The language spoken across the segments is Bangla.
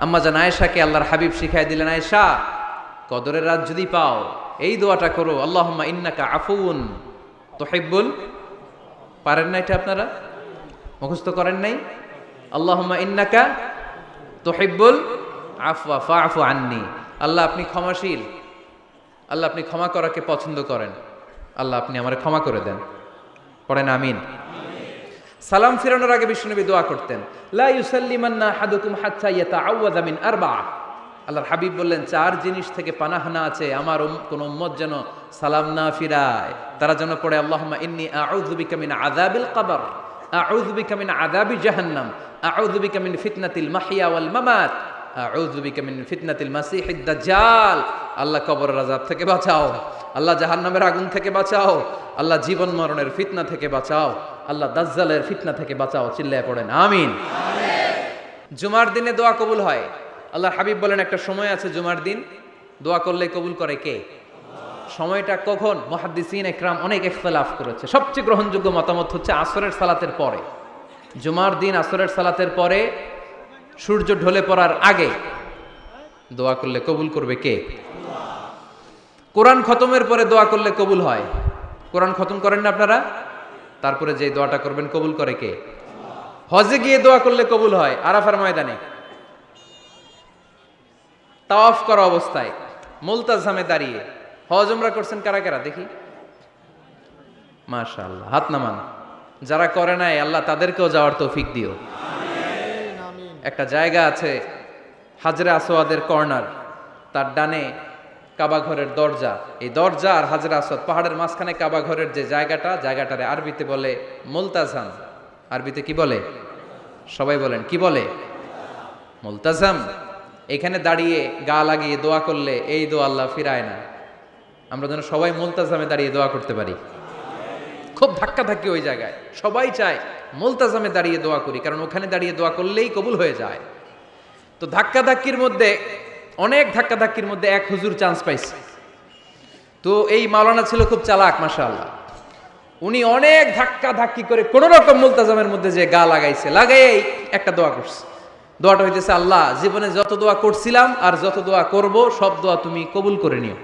আম্মা জান আয়েশাকে আল্লাহর হাবিব শিখাই দিলেন, আয়েশা কদরের রাত যদি পাও এই দোয়াটা করো, আল্লাহুম্মা ইন্নাকা আফুউন তুহিব্বুল, পারেন না এটা আপনারা মুখস্থ করেন নাই? আল্লাহুম্মা ইন্নাকা তুহিব্বুল আফওয়া ফাআফু আন্নি, আল্লাহ আপনি ক্ষমাশীল, আল্লাহ আপনি ক্ষমা করাকে পছন্দ করেন, আল্লাহ আপনি আমারে ক্ষমা করে দেন। পড়েন আমিন। সালাম ফিরানোর আগে বিশ্বনবী দোয়া করতেন, লা ইউসাল্লিমান্না আহাদুকুম হাত্তা ইয়াতাআওয়াযা মিন আরবা'a। আল্লাহর হাবিব বললেন, চার জিনিস থেকে পানাহানা আছে, আমার কোন উম্মত যেন সালাম না ফিরায়। তারা যেন পড়ে, আল্লাহুম্মা ইন্নী আউযু বিকা মিন আযাবিল কবর, আউযু বিকা মিন আযাবি জাহান্নাম, আউযু বিকা মিন ফিতনাতিল মাহইয়া ওয়াল মামাত, আউযু বিকা মিন ফিতনাতিল মাসিহিদ দাজ্জাল। আল্লাহ কবরের আযাব থেকে বাঁচাও, আল্লাহ জাহান্নামের আগুন থেকে বাঁচাও, আল্লাহ জীবন মরণের ফিতনা থেকে বাঁচাও, আল্লাহ দাজ্জালের ফিতনা থেকে বাঁচাও। চিল্লায় পড়েন আমিন। জুমার দিনে দোয়া কবুল হয়। আল্লাহর হাবিব বলেন, একটা সময় আছে জুমার দিন দোয়া করলে কবুল করে কে? সময়টা কখন? মুহাদ্দিসিন ইকরাম অনেক ইখতিলাফ করেছে। সবচেয়ে গ্রহণযোগ্য মতামত হচ্ছে আসরের সালাতের পরে। জুমার দিন আসরের সালাতের পরে সূর্য ঢলে পড়ার আগে দোয়া করলে কবুল করবে কে? কোরআন খতমের পরে দোয়া করলে কবুল হয়। কোরআন খতম করেন না আপনারা? তারপরে যে দোয়াটা করবেন কবুল করে কে? হজে গিয়ে দোয়া করলে কবুল হয়। আরাফার ময়দানে তাওয়াফ করা অবস্থায় মুলতাজামে দাঁড়িয়ে। হজ উমরা করছেন কারা কারা দেখি? মাশাআল্লাহ, হাত নামান। যারা করে নাই আল্লাহ তাদেরকেও যাওয়ার তৌফিক দিও। একটা জায়গা আছে হাজরে আসওয়াদের কর্নার, তার ডানে কাবা ঘরের দরজা। এই দরজা আর হাজরে আসওয়াদ পাহাড়ের মাঝখানে কাবা ঘরের যে জায়গাটারে আরবিতে বলে মুলতাজাম। আরবিতে কি বলে? সবাই বলেন কি বলে? মুলতাজাম। এখানে দাঁড়িয়ে গা লাগিয়ে দোয়া করলে এই দোয়া আল্লাহ ফিরায় না। আমরা যেন সবাই মুলতাজামে দাঁড়িয়ে দোয়া করতে পারি। খুব ধাক্কা ধাক্কি ওই জায়গায়, সবাই চায় মুলতাজামে দাঁড়িয়ে দোয়া করি, কারণ ওখানে দাঁড়িয়ে দোয়া করলেই কবুল হয়ে যায়। তো ধাক্কা ধাক্কির মধ্যে, অনেক ধাক্কা ধাক্কির মধ্যে এক হুজুর চান্স পাইছে। তো এই মাওলানা ছিল খুব চালাক, মাশাআল্লাহ। উনি অনেক ধাক্কা ধাক্কি করে কোন রকম মুলতাজামের মধ্যে যে গা লাগাইছে, লাগাই একটা দোয়া করছে। দোয়াটা হইতেছে, আল্লাহ জীবনে যত দোয়া করছিলাম আর যত দোয়া করব সব দোয়া তুমি কবুল করে নিও।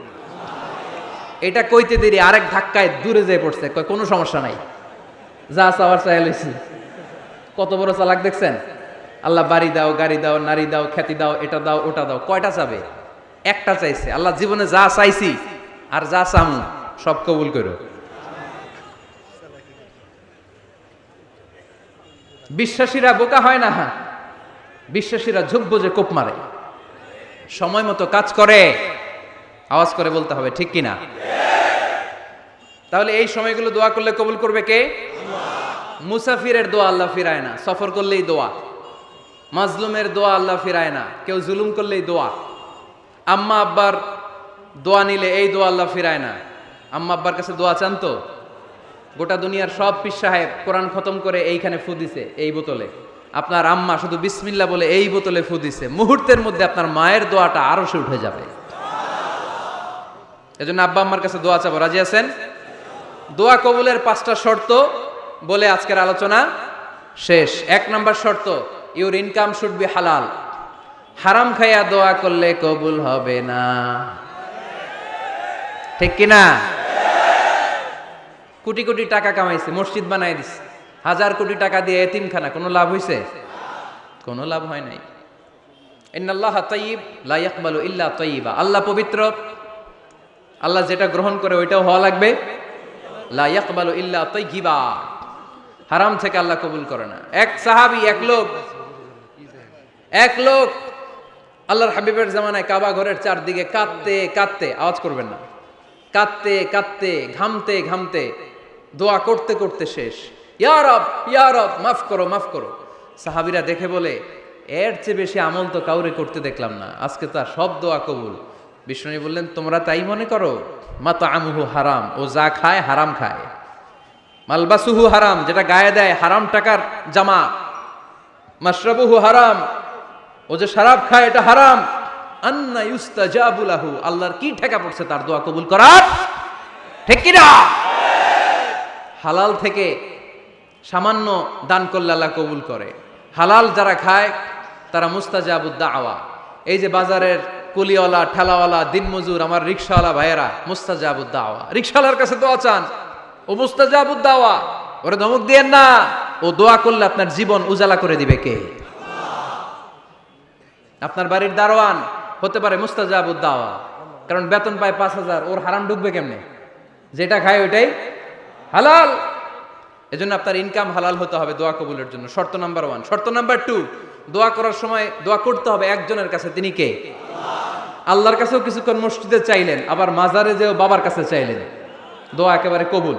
এটা কইতে দেরি আরেক ধাক্কায় দূরে যেয়ে পড়ছে, কয় কোনো সমস্যা নাই, যা চাওয়ার চাই লইছি। কত বড় চালাক দেখছেন? আল্লাহ বাড়ি দাও, গাড়ি দাও, নারী দাও, খ্যাতি দাও, এটা দাও, ওটা দাও। কয়টা চাবে? একটা চাইছে। আল্লাহ জীবনে যা চাইছি আর যা চামু সব কবুল করো। বিশ্বাসীরা বোকা হয় না, বিশ্বাসীরা ঝুঁকবো যে কোপ মারে, সময় মতো কাজ করে। আওয়াজ করে বলতে হবে ঠিক কিনা? তাহলে এই সময়গুলো দোয়া করলে কবুল করবে কে? মুসাফিরের দোয়া আল্লাহ ফিরায় না, সফর করলেই দোয়া। মাজলুমের দোয়া আল্লাহ ফিরায় না, কেউ জুলুম করলেই দোয়া। আম্মা আব্বার দোয়া নিলে এই দোয়া আল্লাহ ফিরায় না। আম্মা আব্বার কাছে দোয়া চান তো? গোটা দুনিয়ার সব পীর সাহেব কোরআন খতম করে এইখানে ফু দিছে এই বোতলে, আপনার আম্মা শুধু বিসমিল্লাহ বলে এই বোতলে ফু দিছে, মুহূর্তের মধ্যে আপনার মায়ের দোয়াটা আরো সে উঠে যাবে। এজন্য আব্বা আম্মার কাছে দোয়া চাবো, রাজি আছেন? দোয়া কবুলের 5টা শর্ত বলে আজকের আলোচনা শেষ। 1 নাম্বার শর্ত, ইউর ইনকাম শুড বি হালাল। হারাম খাইয়া দোয়া করলে কবুল হবে না, ঠিক কিনা? কোটি কোটি টাকা কামাইছে, মসজিদ বানাই দিছে, 1000 কোটি টাকা দিয়ে এতিমখানা, কোনো লাভ হইছে? কোনো লাভ হয় নাই। ইন্নাল্লাহা তাইয়্যিব লা ইয়াকবালু ইল্লা তাইয়্যিবা। আল্লাহ পবিত্র, আল্লাহ যেটা গ্রহণ করে ওইটাও হওয়া লাগবে। লা ইয়াকবালু ইল্লা তাইয়্যিবা। হারাম থেকে আল্লাহ কবুল করে না। এক সাহাবী, এক লোক আল্লাহর হাবিবের জামানায় কাবা ঘরের চারদিকে কাঁদতে কাঁদতে, আওয়াজ করবেন না, কাঁদতে কাঁদতে, ঘামতে ঘামতে, দোয়া করতে করতে শেষ। ইয়া রব, ইয়া রব, মাফ করো, মাফ করো। সাহাবীরা দেখে বলে, এর চেয়ে বেশি আমল তো কাউরে করতে দেখলাম না, আজকে তার সব দোয়া কবুল। বিষ্ণু বললেন, তোমরা তাই মনে করো? মাতাআমুহু হারাম, ও যা খায় হারাম খায়। মালবাসুহু হারাম, যেটা গায়ে দেয় হারাম টাকার জামা। মাশরাবুহু হারাম, ও যে শরাব খায় এটা হারাম। আন্না ইউস্তাজাবু লাহু, আল্লাহর কি ঠেকা পড়ছে তার দোয়া কবুল করার, ঠিক কি না? হালাল থেকে সামান্য দান করলে আল্লাহ কবুল করে। হালাল যারা খায় তারা মুস্তাজাবুদ দাওয়া। এই যে বাজারের কুলিওয়ালা, ঠেলাওয়ালা, দিনমজুর, আমার রিকশাওয়ালা ভাইয়েরা, মুস্তাজাবুদ দাওয়া। রিকশাওয়ালার কাছে দোয়া চান, ও মুস্তাজাবুদ দাওয়া, ওরে ধমক দিয়েন না। ও দোয়া করলে আপনার জীবন উজালা করে দিবে কে? আপনার বাড়ির দারোয়ান হতে পারে মুস্তাজাবুদ দাওয়া, কারণ বেতন পায় 5,000, ওর হারাম ঢুকবে কেমনে? যেটা খায় ওইটাই হালাল। এজন্য আপনার ইনকাম হালাল হতে হবে দোয়া কবুলের জন্য। শর্ত নাম্বার 1। শর্ত নাম্বার 2, দোয়া করার সময় দোয়া করতে হবে একজনের কাছে, তিনি কে? আল্লাহর কাছেও কিছুক্ষণ মসজিদে চাইলেন, আবার মাজারে যেও বাবার কাছে চাইলেন, দোয়া একেবারে কবুল?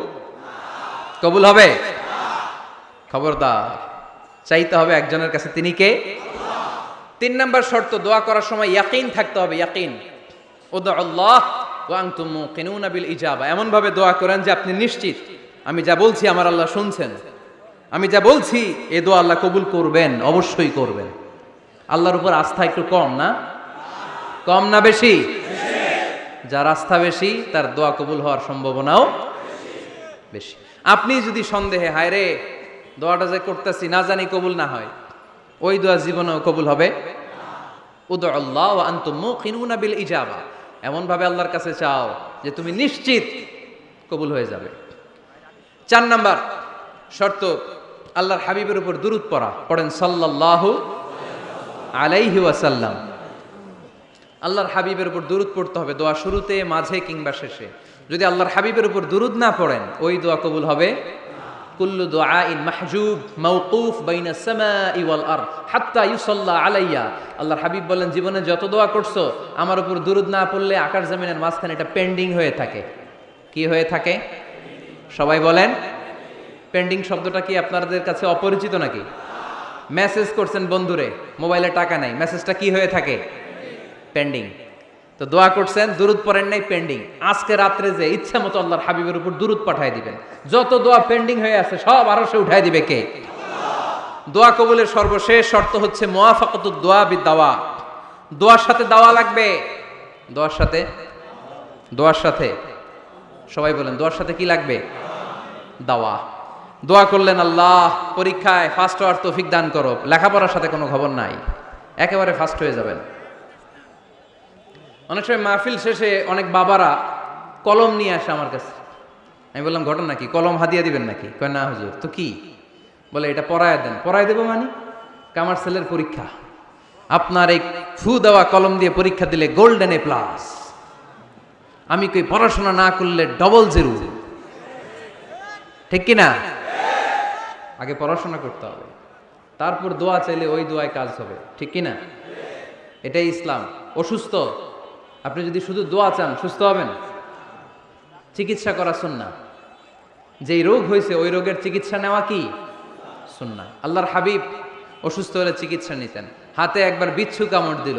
কবুল হবে? খবরদার, চাইতে হবে একজনের কাছে, তিনি কে? 3 নাম্বার শর্ত, দোয়া করার সময় ইয়াকিন থাকতে হবে। ইয়াকিন, উদউল্লাহ ওয়া আনতুম মুকিনুনা বিল ইজাবা। এমন ভাবে দোয়া করেন যে আপনি নিশ্চিত আমি যা বলছি আমার আল্লাহ শুনছেন, আমি যা বলছি এ দোয়া আল্লাহ কবুল করবেন, অবশ্যই করবেন। আল্লাহর উপর আস্থা একটু কম না? কম না বেশি? যার আস্থা বেশি তার দোয়া কবুল হওয়ার সম্ভাবনাও বেশি। আপনি যদি সন্দেহে, হায় রে দোয়াটা যে করতেছি না জানি কবুল না হয়, ওই দোয়া জীবনেও কবুল হবে? উদউল্লাহ ওয়া আনতুম মুকিনুনা বিল ইজাবা। এমন ভাবে আল্লাহর কাছে চাও যে তুমি নিশ্চিত কবুল হয়ে যাবে। 4 নাম্বার শর্ত, আল্লাহর হাবিবের উপর দুরূদ পড়া। পড়েন সাল্লাল্লাহু আলাইহি ওয়াসাল্লাম। আল্লাহর হাবিবের উপর দুরূদ পড়তে হবে দোয়া শুরুতে, মাঝে কিংবা শেষে। যদি আল্লাহর হাবিবের উপর দুরূদ না পড়েন, ওই দোয়া কবুল হবে? কুল্লু দুআইন মাহজুব মাওকুফ বাইনা সামাই ওয়াল আরদ হাত্তা ইউসাল্লা আলাইয়া। আল্লাহর হাবিব বলেন, জীবনে যত দোয়া করছো আমার উপর দুরূদ না পড়লে আকাশ জমিনের মাঝখানে এটা পেন্ডিং হয়ে থাকে। কি হয়ে থাকে? সবাই বলেন। পেন্ডিং শব্দটা কি আপনাদের কাছে অপরিচিত নাকি? মেসেজ করছেন বন্ধুরে, মোবাইলে টাকা নাই, মেসেজটা কি হয়ে থাকে? পেন্ডিং। তো দোয়া করছেন, দুরূদ পড়েন নাই, পেন্ডিং। আজকে রাত্রে যে ইচ্ছা মতো আল্লাহর হাবিবের উপর দুরূদ পাঠায় দিবেন, যত দোয়া পেন্ডিং হয়ে আছে সব আরশে উঠায় দিবে কে? দোয়া কবুলের সর্বশেষ শর্ত হচ্ছে মুওয়াফাকাতুদ দোয়া বিদ-দাওয়া। দোয়ার সাথে দাওয়া লাগবে। দোয়ার সাথে সবাই বলেন, দোয়ার সাথে কি লাগবে? দাওয়া। দোয়া করলেন, আল্লাহ পরীক্ষায় ফার্স্ট হওয়ার তৌফিক দান করো, লেখাপড়ার সাথে কোনো খবর নাই, একেবারে ফার্স্ট হয়ে যাবেন। অনেক সময় মাহফিল শেষে অনেক বাবারা কলম নিয়ে আসে আমার কাছে। আমি বললাম, ঘটনা কি? কলম হাদিয়া দিবেন নাকি? কয় না হুজুর। তো কি? বলে, এটা পড়ায় দেন। পড়ায় দেবো মানে? আমার ছেলের পরীক্ষা, আপনার এই ফু দেওয়া কলম দিয়ে পরীক্ষা দিলে গোল্ডেন এ প্লাস। আমি কই, পড়াশোনা না করলে ডবল জিরো। ঠিক কিনা? আগে পড়াশোনা করতে হবে, তারপর দোয়া চাইলে ওই দোয়ায় কাজ হবে। ঠিক কিনা? এটাই ইসলাম। অসুস্থ, আপনি যদি শুধু দোয়া চান সুস্থ হবেন? চিকিৎসা করা সুন্নাহ। যেই রোগ হয়েছে ওই রোগের চিকিৎসা নেওয়া কি সুন্নাহ। আল্লাহর হাবিব অসুস্থ হলে চিকিৎসা নিতেন। হাতে একবার বিচ্ছু কামড় দিল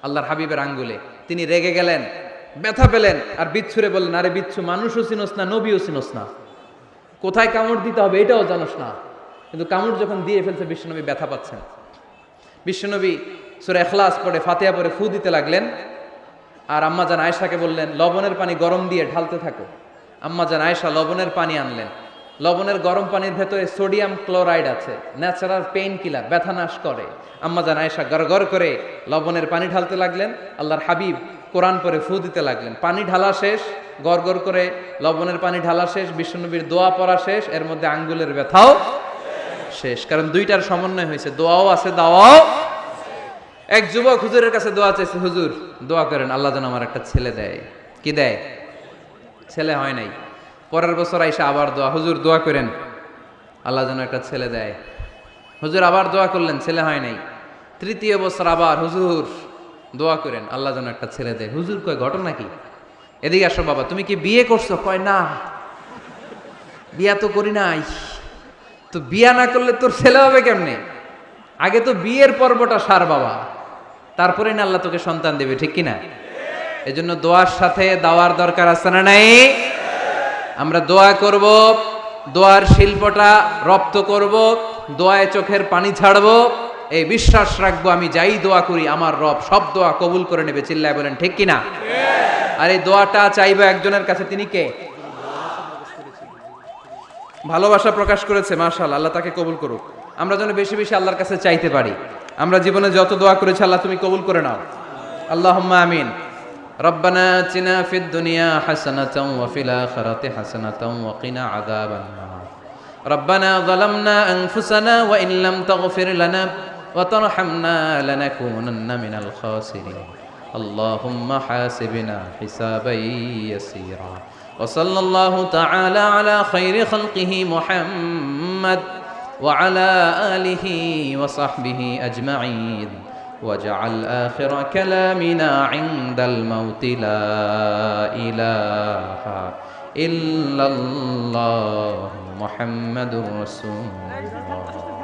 আল্লাহর হাবিবের আঙ্গুলে, তিনি রেগে গেলেন, ব্যথা পেলেন, আর বিচ্ছুরে বললেন, আরে বিচ্ছু, মানুষও চিনোস না, নবীও চিনোস না, কোথায় কামড় দিতে হবে এটাও জানোস না। কিন্তু কামড় যখন দিয়ে ফেলছে, বিশ্বনবী ব্যথা পাচ্ছেন। বিশ্বনবী সূরা ইখলাস পড়ে, ফাতিহা পড়ে ফু দিতে লাগলেন। আর আম্মাজান আয়েশাকে বললেন, লবণের পানি গরম দিয়ে ঢালতে থাকো। আম্মাজান আয়েশা লবণের পানি আনলেন। লবণের গরম পানির ভেতরে সোডিয়াম ক্লোরাইড আছে, ন্যাচারাল পেইন কিলার, ব্যথা নাশ করে। আম্মাজান আয়েশা গড়গড় করে লবণের পানি ঢালতে লাগলেন। আল্লাহর হাবিব কোরআন পরে ফু দিতে লাগলেন। পানি ঢালা শেষ, গড়গড় করে লবণের পানি ঢালা শেষ, বিশ্বনবীর দোয়া পড়া শেষ, এর মধ্যে আঙ্গুলের ব্যথাও শেষ। কারণ দুইটার সমন্বয় হয়েছে, দোয়াও আছে, দাওয়াও। এক যুবক হুজুরের কাছে দোয়া চাইছে, হুজুর দোয়া করেন আল্লাহ যেন আমার একটা ছেলে দেয়। কি দেয়? ছেলে হয় নাই। পরের বছর আইসা আবার দোয়া, হুজুর দোয়া করেন আল্লাহ যেন একটা ছেলে দেয়। হুজুর আবার দোয়া করলেন, ছেলে হয় নাই। তৃতীয় বছর আবার, হুজুর দোয়া করেন আল্লাহ যেন একটা ছেলে দেয়। হুজুর কয়, ঘটনা কি? এদিকে আসো বাবা, তুমি কি বিয়ে করছো? কয় না, বিয়া তো করি নাই। তো বিয়া না করলে তোর ছেলে হবে কেমনে? আগে তো বিয়ের পর্বটা সার বাবা, তারপরে না আল্লাহ তোকে সন্তান দেবে। ঠিক কিনা? এজন্য দোয়ার সাথে দাওয়ার দরকার আছে না নাই? আমরা দোয়া করব, দোয়ার শিল্পটা রপ্ত করব, দোয়ায় চোখের পানি ছাড়বো, এই বিশ্বাস রাখবো আমি যাই দোয়া করি আমার রব সব দোয়া কবুল করে নেবে। চিল্লায় বলেন ঠিক কিনা? আর এই দোয়াটা চাইবো একজনের কাছে, তিনি কে? ভালোবাসা প্রকাশ করেছে, মাশাআল্লাহ, আল্লাহ তাকে কবুল করুক। আমরা যেন বেশি বেশি আল্লাহর কাছে চাইতে পারি। আমরা জীবনে যত দোয়া করেছি আল্লাহ তুমি কবুল করে নাও, আল্লাহুম্মা আমিন। ربنا آتنا في الدنيا حسنة وفي الآخرة حسنة وقنا عذاب النار ربنا ظلمنا أنفسنا وإن لم تغفر لنا وترحمنا لنكونن من الخاسرين اللهم حاسبنا حسابا يسيرا وصلى الله تعالى على خير خلقه محمد وعلى آله وصحبه أجمعين واجعل آخر كلامنا عند الموت لا إله إلا الله محمد رسول الله